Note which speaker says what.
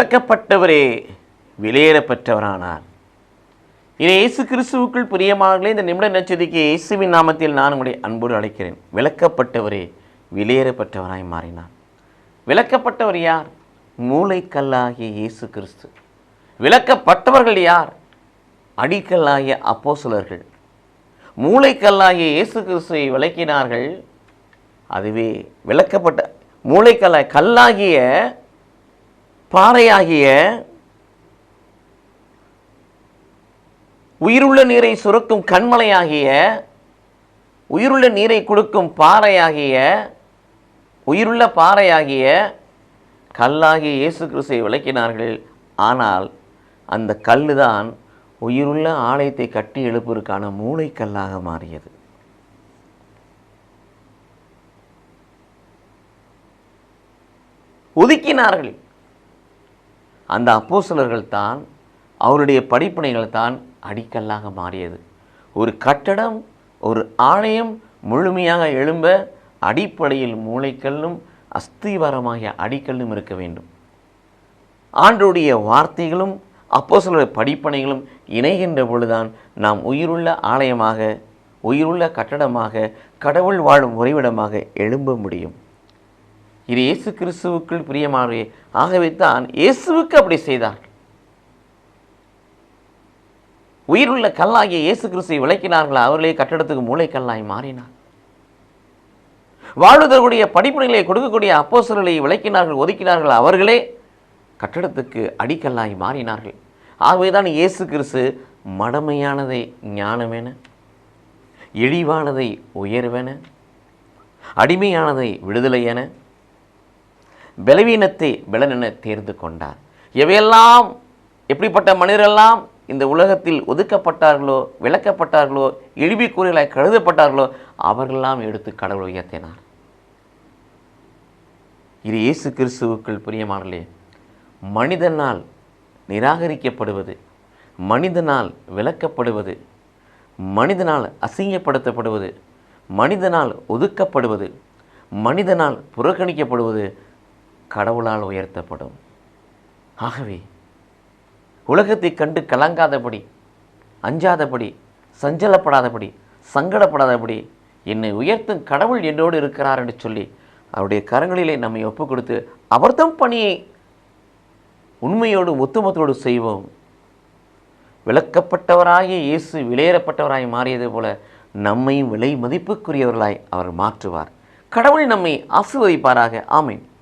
Speaker 1: விலக்கப்பட்டவரே வெளியேறப்பெற்றவரானார். இனி இயேசு கிறிஸ்துவுக்குள் பிரியமானவர்களே, இந்த நிமிட நச்சதிக்கு இயேசுவின் நாமத்தில் நான் உங்களுடைய அன்போடு அழைக்கிறேன். விலக்கப்பட்டவரே வெளியேறப்பெற்றவராய் மாறினார். விலக்கப்பட்டவர் யார்? மூளைக்கல்லாகிய இயேசு கிறிஸ்து. விலக்கப்பட்டவர்கள் யார்? அடிக்கல்லாகிய அப்போஸ்தலர்கள். மூளைக்கல்லாகிய இயேசு கிறிஸ்துவை விலக்கினார்கள். அதுவே விலக்கப்பட்ட கல்லாகிய பாறையாகிய உயிருள்ள நீரை சுரக்கும் கண்மலையாகிய உயிருள்ள நீரை கொடுக்கும் பாறையாகிய உயிருள்ள பாறையாகிய கல்லாகிய இயேசு கிறிஸ்துவை விளக்கினார்கள். ஆனால் அந்த கல்லுதான் உயிருள்ள ஆலயத்தை கட்டி எழுப்புவதற்கான மூளைக்கல்லாக மாறியது. ஒதுக்கினார்கள். அந்த அப்போஸ்தலர்கள் தான், அவருடைய படிப்பினைகள் தான் அடிக்கல்லாக மாறியது. ஒரு கட்டடம், ஒரு ஆலயம் முழுமையாக எழும்ப அடிப்படையில் மூளைக்கல்லும் அஸ்திவாரமாகிய அடிக்கல்லும் இருக்க வேண்டும். ஆண்டவருடைய வார்த்தைகளும் அப்போஸ்தலருடைய படிப்பினைகளும் இணைகின்ற பொழுதுதான் நாம் உயிருள்ள ஆலயமாக, உயிருள்ள கட்டடமாக, கடவுள் வாழும் உறைவிடமாக எழும்ப முடியும். இது இயேசு கிறிஸ்துவுக்குள் பிரியமானவரே. ஆகவே தான் இயேசுவுக்கு அப்படி செய்தார்கள். உயிருள்ள கல்லாகிய இயேசு கிறிஸ்துவை விளக்கினார்கள். அவர்களே கட்டடத்துக்கு மூளைக்கல்லாய் மாறினார். வாழ்வதற்குரிய படிப்பினைகளை கொடுக்கக்கூடிய அப்போஸ்தலர்களை விளக்கினார்கள், ஒதுக்கினார்கள். அவர்களே கட்டடத்துக்கு அடிக்கல்லாய் மாறினார்கள். ஆகவே தான் இயேசு கிறிஸ்து மடமையானதை ஞானமென, இழிவானதை உயர்வென, அடிமையானதை விடுதலை என, பலவீனத்தை பலனென தேர்ந்து கொண்டார். எவையெல்லாம் எப்படிப்பட்ட மனிதரெல்லாம் இந்த உலகத்தில் ஒதுக்கப்பட்டார்களோ, விலக்கப்பட்டார்களோ, இழிவுக்குரியலாய் கருதப்பட்டார்களோ அவர்களெல்லாம் எடுத்து கடவுள் உயர்த்தினார். இது இயேசு கிறிஸ்துவுக்குள் பிரியமானவர்களே, மனிதனால் நிராகரிக்கப்படுவது, மனிதனால் விலக்கப்படுவது, மனிதனால் அசிங்கப்படுத்தப்படுவது, மனிதனால் ஒதுக்கப்படுவது, மனிதனால் புறக்கணிக்கப்படுவது கடவுளால் உயர்த்தப்படும். ஆகவே உலகத்தை கண்டு கலங்காதபடி, அஞ்சாதபடி, சஞ்சலப்படாதபடி, சங்கடப்படாதபடி என்னை உயர்த்தும் கடவுள் என்னோடு இருக்கிறார் என்று சொல்லி அவருடைய கரங்களிலே நம்மை ஒப்புக் கொடுத்து அவர்தம் பணியை உண்மையோடு ஒத்துமத்தோடு செய்வோம். விலக்கப்பட்டவராகிய இயேசு வெளியேறப்பட்டவராய் மாறியது போல நம்மையும் விலை மதிப்புக்குரியவர்களாய் அவர் மாற்றுவார். கடவுள் நம்மை ஆசீர்வதிப்பாராக. ஆமென்.